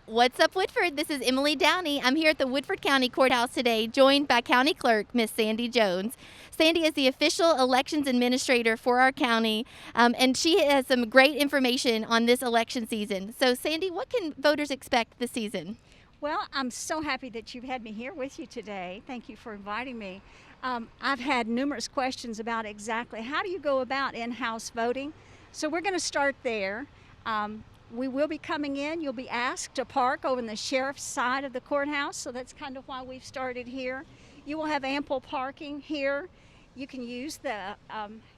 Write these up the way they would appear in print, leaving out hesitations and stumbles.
What's up, Woodford? This is Emily Downey. I'm here at the Woodford County Courthouse today, joined by County Clerk, Miss Sandy Jones. Sandy is the official elections administrator for our county, and she has some great information on this election season. So, Sandy, what can voters expect this season? Well, I'm so happy that you've had me here with you today. Thank you for inviting me. I've had numerous questions about exactly how do you go about in-house voting. So we're going to start there. We will be coming in. You'll be asked to park over in the sheriff's side of the courthouse. So that's kind of why we've started here. You will have ample parking here. You can use the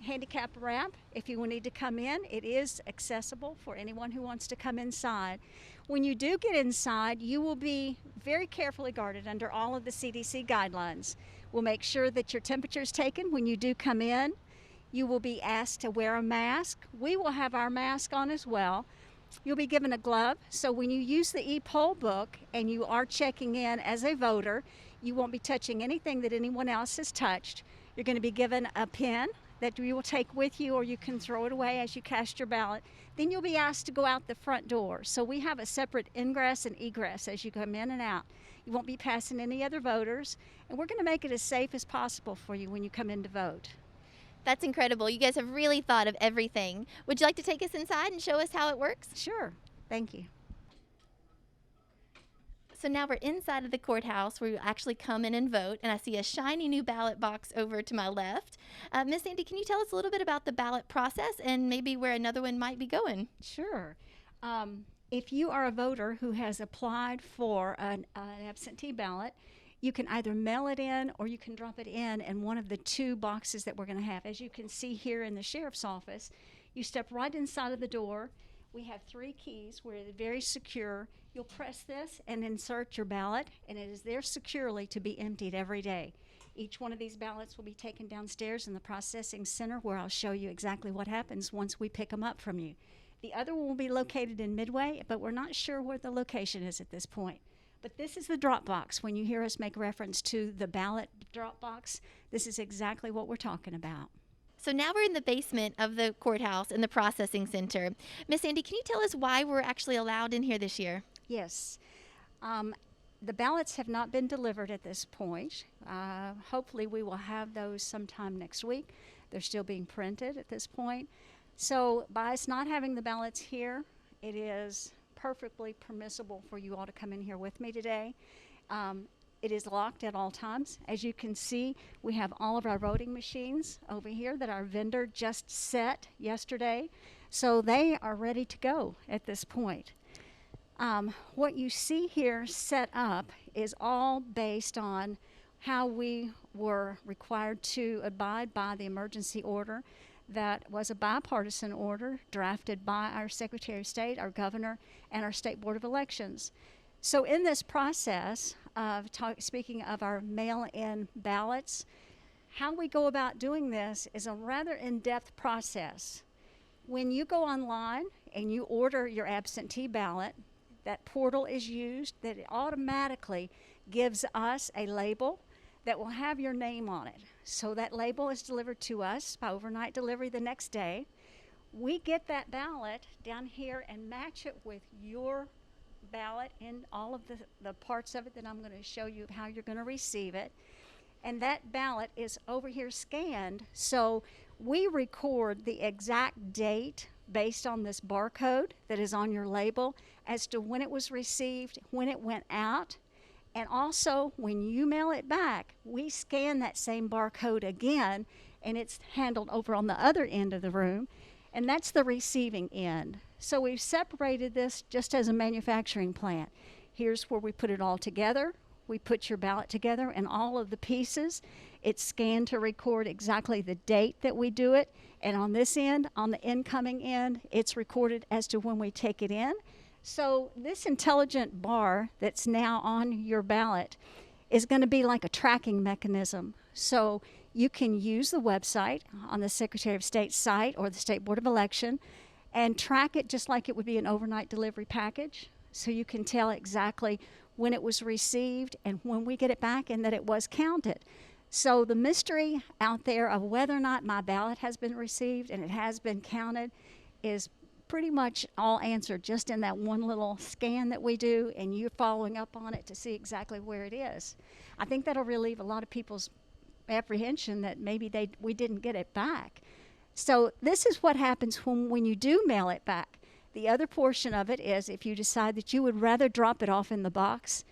handicap ramp if you will need to come in. It is accessible for anyone who wants to come inside. When you do get inside, you will be very carefully guarded under all of the CDC guidelines. We'll make sure that your temperature is taken when you do come in. You will be asked to wear a mask. We will have our mask on as well. You'll be given a glove, so when you use the e-poll book and you are checking in as a voter, you won't be touching anything that anyone else has touched. You're going to be given a pen that you will take with you, or you can throw it away as you cast your ballot. Then you'll be asked to go out the front door. So we have a separate ingress and egress as you come in and out. You won't be passing any other voters, and we're going to make it as safe as possible for you when you come in to vote. That's incredible. You guys have really thought of everything. Would you like to take us inside and show us how it works? Sure. Thank you. So now we're inside of the courthouse where you actually come in and vote, and I see a shiny new ballot box over to my left. Miss Sandy, can you tell us a little bit about the ballot process and maybe where another one might be going? Sure. If you are a voter who has applied for an absentee ballot, you can either mail it in or you can drop it in one of the two boxes that we're going to have. As you can see here in the sheriff's office, you step right inside of the door. We have 3 keys. We're very secure. You'll press this and insert your ballot, and it is there securely to be emptied every day. Each one of these ballots will be taken downstairs in the processing center, where I'll show you exactly what happens once we pick them up from you. The other one will be located in Midway, but we're not sure where the location is at this point. But this is the dropbox. When you hear us make reference to the ballot dropbox, this is exactly what we're talking about. So now we're in the basement of the courthouse in the processing center. Miss Sandy, can you tell us why we're actually allowed in here this year? Yes. The ballots have not been delivered at this point. Hopefully we will have those sometime next week. They're still being printed at this point. So by us not having the ballots here, it is perfectly permissible for you all to come in here with me today. It is locked at all times. As you can see, we have all of our voting machines over here that our vendor just set yesterday. So they are ready to go at this point. What you see here set up is all based on how we were required to abide by the emergency order that was a bipartisan order drafted by our Secretary of State, our governor, and our State Board of Elections. So in this process of speaking of our mail-in ballots, how we go about doing this is a rather in-depth process. When you go online and you order your absentee ballot, that portal is used that it automatically gives us a label that will have your name on it. So that label is delivered to us by overnight delivery the next day. We get that ballot down here and match it with your ballot in all of the parts of it that I'm going to show you how you're going to receive it. And that ballot is over here scanned. So we record the exact date based on this barcode that is on your label as to when it was received, when it went out, and also when you mail it back, we scan that same barcode again, and it's handled over on the other end of the room, and that's the receiving end. So we've separated this just as a manufacturing plant. Here's where we put it all together. We put your ballot together and all of the pieces. It's scanned to record exactly the date that we do it. And on this end, on the incoming end, it's recorded as to when we take it in. So this intelligent bar that's now on your ballot is going to be like a tracking mechanism. So you can use the website on the Secretary of State's site or the State Board of Election and track it just like it would be an overnight delivery package. So you can tell exactly when it was received and when we get it back and that it was counted. So the mystery out there of whether or not my ballot has been received and it has been counted is pretty much all answered just in that one little scan that we do, and you're following up on it to see exactly where it is. I think that'll relieve a lot of people's apprehension that maybe we didn't get it back. So this is what happens when you do mail it back. The other portion of it is if you decide that you would rather drop it off in the box,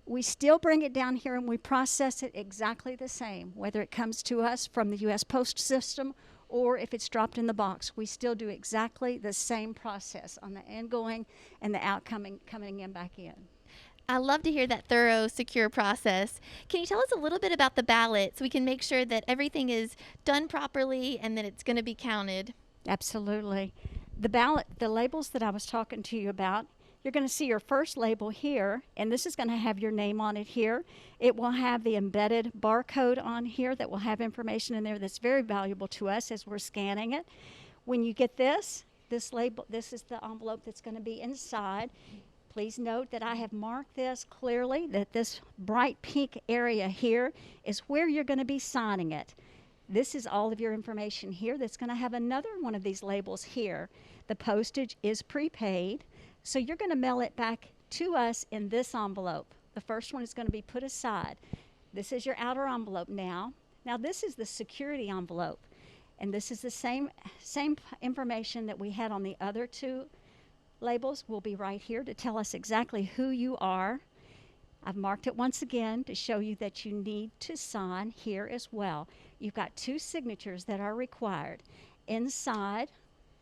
we still bring it down here and we process it exactly the same, whether it comes to us from the U.S. Post System or if it's dropped in the box. We still do exactly the same process on the ingoing and the outcoming coming in back in. I love to hear that thorough, secure process. Can you tell us a little bit about the ballot so we can make sure that everything is done properly and that it's going to be counted? Absolutely. The ballot, the labels that I was talking to you about, you're going to see your first label here, and this is going to have your name on it here. It will have the embedded barcode on here that will have information in there that's very valuable to us as we're scanning it. When you get this label, this is the envelope that's going to be inside. Please note that I have marked this clearly, that this bright pink area here is where you're going to be signing it. This is all of your information here that's going to have another one of these labels here. The postage is prepaid, so you're going to mail it back to us in this envelope. The first one is going to be put aside. This is your outer envelope now. Now this is the security envelope, and this is the same information that we had on the other two labels will be right here to tell us exactly who you are. I've marked it once again to show you that you need to sign here as well. You've got two signatures that are required. Inside,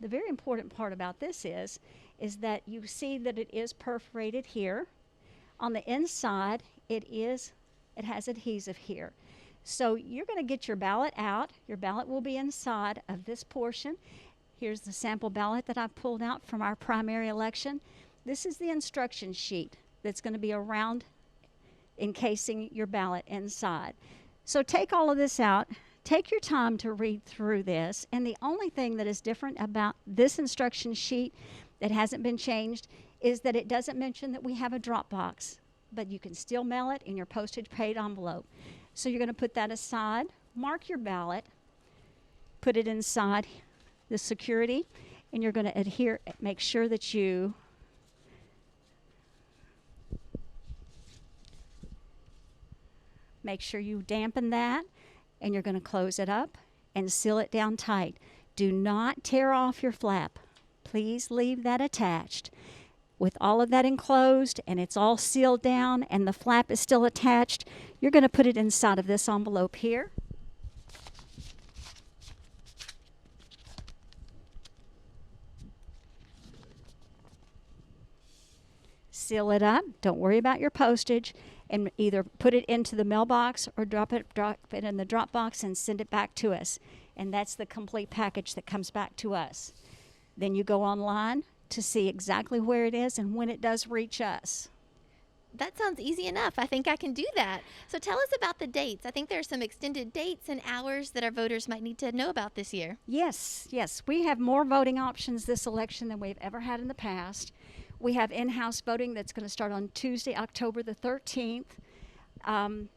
the very important part about this is that you see that it is perforated here. On the inside, it has adhesive here. So you're going to get your ballot out. Your ballot will be inside of this portion. Here's the sample ballot that I pulled out from our primary election. This is the instruction sheet that's going to be around encasing your ballot inside. So take all of this out. Take your time to read through this. And the only thing that is different about this instruction sheet that hasn't been changed is that it doesn't mention that we have a drop box, but you can still mail it in your postage paid envelope. So you're going to put that aside, mark your ballot, put it inside the security, and you're going to make sure that you dampen that, and you're going to close it up and seal it down tight. Do not tear off your flap. Please leave that attached. With all of that enclosed and it's all sealed down and the flap is still attached, you're going to put it inside of this envelope here. Seal it up. Don't worry about your postage, and either put it into the mailbox or drop it in the Dropbox and send it back to us. And that's the complete package that comes back to us. Then you go online to see exactly where it is and when it does reach us. That sounds easy enough. I think I can do that. So tell us about the dates. I think there are some extended dates and hours that our voters might need to know about this year. Yes. We have more voting options this election than we've ever had in the past. We have in-house voting that's going to start on Tuesday, October the 13th.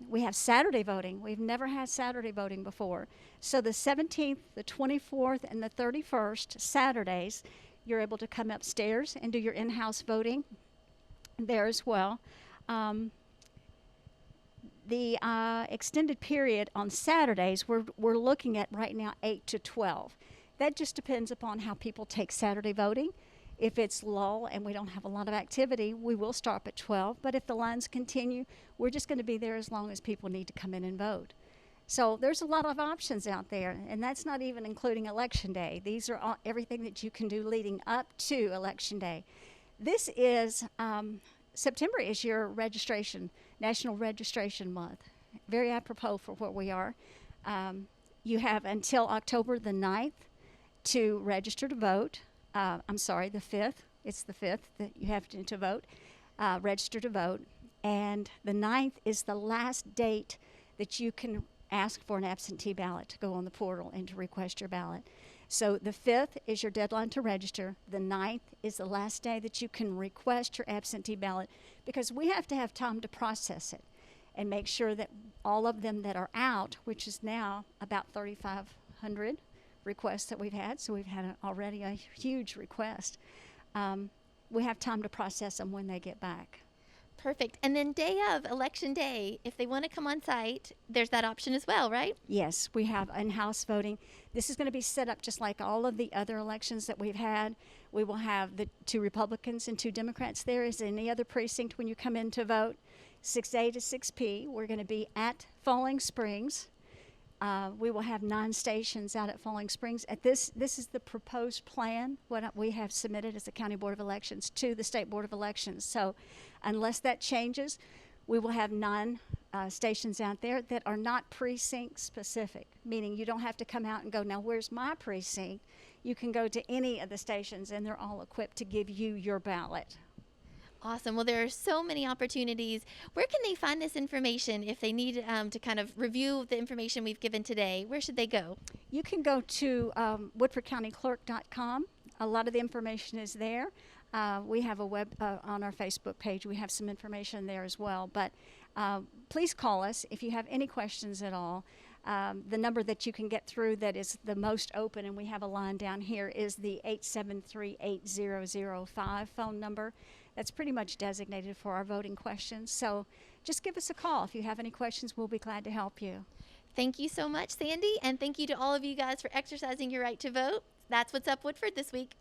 We have Saturday voting. We've never had Saturday voting before. So the 17th, the 24th, and the 31st, Saturdays, you're able to come upstairs and do your in-house voting there as well. The extended period on Saturdays, we're looking at right now 8 to 12. That just depends upon how people take Saturday voting. If it's lull and we don't have a lot of activity, we will start at 12. But if the lines continue, we're just going to be there as long as people need to come in and vote. So there's a lot of options out there, and that's not even including Election Day. These are everything that you can do leading up to Election Day. This is, September is your registration, National Registration Month. Very apropos for where we are. You have until October the 9th to register to vote. I'm sorry, the 5th. It's the 5th that you have to vote, register to vote. And the 9th is the last date that you can ask for an absentee ballot to go on the portal and to request your ballot. So the 5th is your deadline to register. The 9th is the last day that you can request your absentee ballot, because we have to have time to process it and make sure that all of them that are out, which is now about 3,500 requests that we've had, so we've had already a huge request. We have time to process them when they get back. Perfect. And then day of, election day, if they want to come on site, there's that option as well, right? Yes, we have in-house voting. This is going to be set up just like all of the other elections that we've had. We will have the 2 Republicans and 2 Democrats there as any other precinct when you come in to vote. 6A to 6P. We're going to be at Falling Springs. We will have 9 stations out at Falling Springs. This is the proposed plan, what we have submitted as the County Board of Elections to the State Board of Elections. So unless that changes, we will have 9 stations out there that are not precinct specific, meaning you don't have to come out and go, now where's my precinct? You can go to any of the stations and they're all equipped to give you your ballot. Awesome. Well, there are so many opportunities. Where can they find this information if they need to kind of review the information we've given today? Where should they go? You can go to woodfordcountyclerk.com. A lot of the information is there. We have a web on our Facebook page. We have some information there as well. But please call us if you have any questions at all. The number that you can get through that is the most open, and we have a line down here, is the 873-8005 phone number. That's pretty much designated for our voting questions. So just give us a call. If you have any questions, we'll be glad to help you. Thank you so much, Sandy, and thank you to all of you guys for exercising your right to vote. That's What's Up Woodford this week.